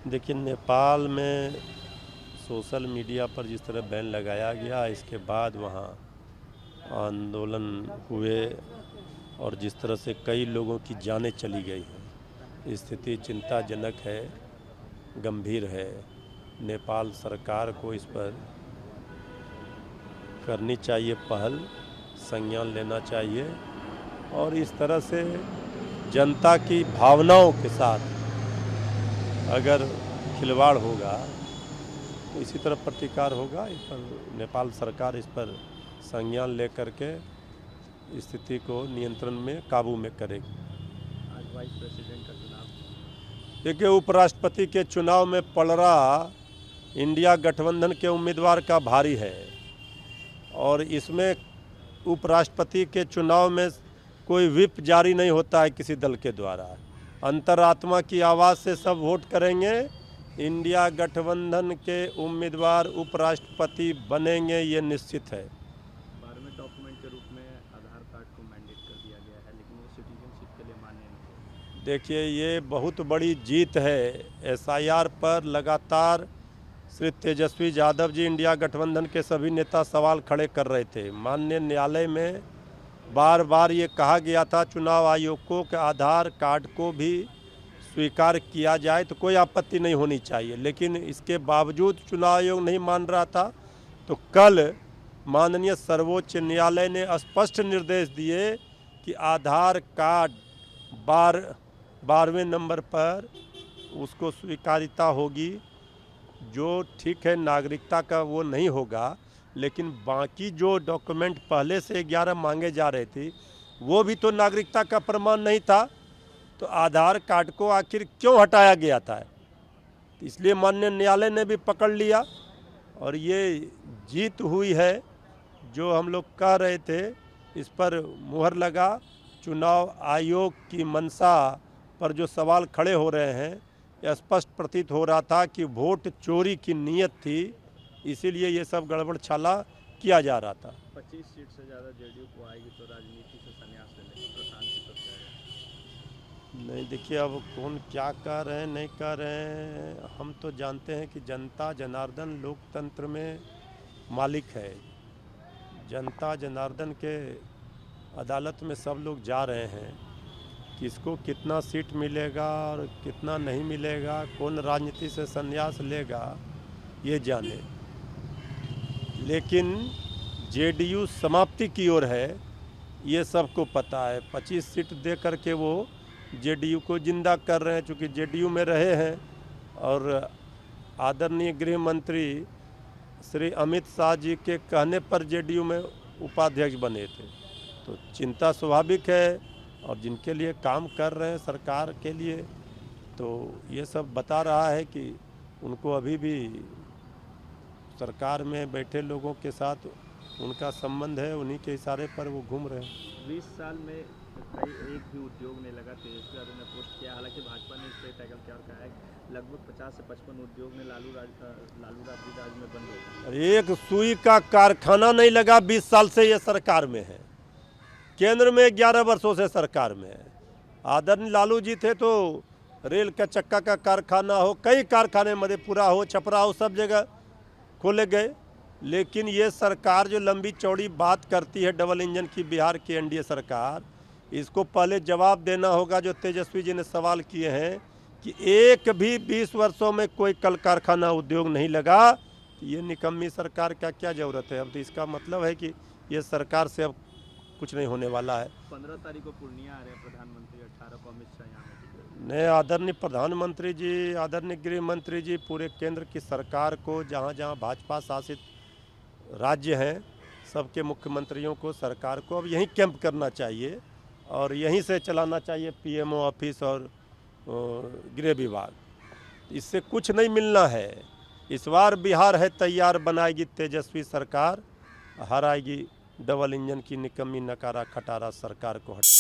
देखिए, नेपाल में social media पर जिस तरह बैन लगाया गया, इसके बाद वहाँ आंदोलन हुए और जिस तरह से कई लोगों की जानें चली गई हैं, स्थिति चिंताजनक है, गंभीर है। नेपाल सरकार को इस पर करनी चाहिए पहल, संज्ञान लेना चाहिए और इस तरह से जनता की भावनाओं के साथ अगर खिलवाड़ होगा तो इसी तरह प्रतिकार होगा। इस पर नेपाल सरकार इस पर संज्ञान ले करके स्थिति को नियंत्रण में, काबू में करेगी। आज वाइस प्रेसिडेंट का चुनाव, देखिए, उपराष्ट्रपति के चुनाव में पलड़ा इंडिया गठबंधन के उम्मीदवार का भारी है और इसमें उपराष्ट्रपति के चुनाव में कोई व्हिप जारी नहीं होता है किसी दल के द्वारा। अंतरात्मा की आवाज़ से सब वोट करेंगे, इंडिया गठबंधन के उम्मीदवार उपराष्ट्रपति बनेंगे, ये निश्चित है। 12वें डॉक्यूमेंट के रूप में आधार कार्ड को मैंडेट कर दिया गया है, लेकिन वो सिटीजनशिप के लिए मान्य नहीं है। देखिए, ये बहुत बड़ी जीत है। SIR पर लगातार श्री तेजस्वी यादव जी, इंडिया गठबंधन के सभी नेता सवाल खड़े कर रहे थे। माननीय न्यायालय में बार बार ये कहा गया था चुनाव आयोग को कि आधार कार्ड को भी स्वीकार किया जाए तो कोई आपत्ति नहीं होनी चाहिए, लेकिन इसके बावजूद चुनाव आयोग नहीं मान रहा था। तो कल माननीय सर्वोच्च न्यायालय ने स्पष्ट निर्देश दिए कि आधार कार्ड 12वें नंबर पर उसको स्वीकारिता होगी। जो ठीक है, नागरिकता का वो नहीं होगा, लेकिन बाकी जो डॉक्यूमेंट पहले से 11 मांगे जा रहे थे वो भी तो नागरिकता का प्रमाण नहीं था। तो आधार कार्ड को आखिर क्यों हटाया गया था? इसलिए माननीय न्यायालय ने भी पकड़ लिया और ये जीत हुई है। जो हम लोग कह रहे थे, इस पर मुहर लगा। चुनाव आयोग की मंशा पर जो सवाल खड़े हो रहे हैं, यह स्पष्ट प्रतीत हो रहा था कि वोट चोरी की नीयत थी, इसीलिए ये सब गड़बड़ छाला किया जा रहा था। 25 सीट से ज़्यादा जेडीयू को आएगी तो राजनीति से संन्यास लेने का प्रधान की तरफ से आएगा। नहीं, देखिए, अब कौन क्या कह रहे हैं, नहीं कह रहे हैं, हम तो जानते हैं कि जनता जनार्दन लोकतंत्र में मालिक है। जनता जनार्दन के अदालत में सब लोग जा रहे हैं, किसको कितना सीट मिलेगा और कितना नहीं मिलेगा, कौन राजनीति से संन्यास लेगा, ये जाने। लेकिन जेडीयू समाप्ति की ओर है, ये सबको पता है। 25 सीट दे करके वो जेडीयू को जिंदा कर रहे हैं, चूँकि जेडीयू में रहे हैं और आदरणीय गृह मंत्री श्री अमित शाह जी के कहने पर जेडीयू में उपाध्यक्ष बने थे। तो चिंता स्वाभाविक है और जिनके लिए काम कर रहे हैं सरकार के लिए, तो ये सब बता रहा है कि उनको अभी भी सरकार में बैठे लोगों के साथ उनका संबंध है, उन्हीं के इशारे पर वो घूम रहे हैं। 20 साल में एक भी उद्योग नहीं लगा, तेजस्वी यादव ने पोस्ट किया। हालांकि भाजपा ने इस पर टैकल किया और कहा है लगभग 50 से 55 उद्योग में लालू राबड़ी राज में बंद हो गए। एक सुई का कारखाना नहीं लगा 20 साल से ये सरकार में है। केंद्र में 11 वर्षों से सरकार में है। आदरणीय लालू जी थे तो रेल का चक्का का कारखाना हो, कई कारखाने मधेपुरा हो, छपरा हो, सब जगह खोले गए। लेकिन ये सरकार जो लंबी चौड़ी बात करती है डबल इंजन की, बिहार की एनडीए सरकार, इसको पहले जवाब देना होगा जो तेजस्वी जी ने सवाल किए हैं कि एक भी 20 वर्षों में कोई कल कारखाना उद्योग नहीं लगा। तो ये निकम्मी सरकार का क्या ज़रूरत है? अब तो इसका मतलब है कि ये सरकार से अब कुछ नहीं होने वाला है। 15 तारीख को पूर्णिया आ रहे हैं प्रधानमंत्री, 18 को अमित शाह यहाँ में। नए आदरणीय प्रधानमंत्री जी, आदरणीय गृह मंत्री जी पूरे केंद्र की सरकार को, जहाँ जहाँ भाजपा शासित राज्य हैं, सबके मुख्यमंत्रियों को, सरकार को अब यहीं कैंप करना चाहिए और यहीं से चलाना चाहिए पीएमओ ऑफिस और गृह विभाग। इससे कुछ नहीं मिलना है। इस बार बिहार है तैयार, बनाएगी तेजस्वी सरकार, हराएगी डबल इंजन की निकम्मी नकारा खटारा सरकार को हटा।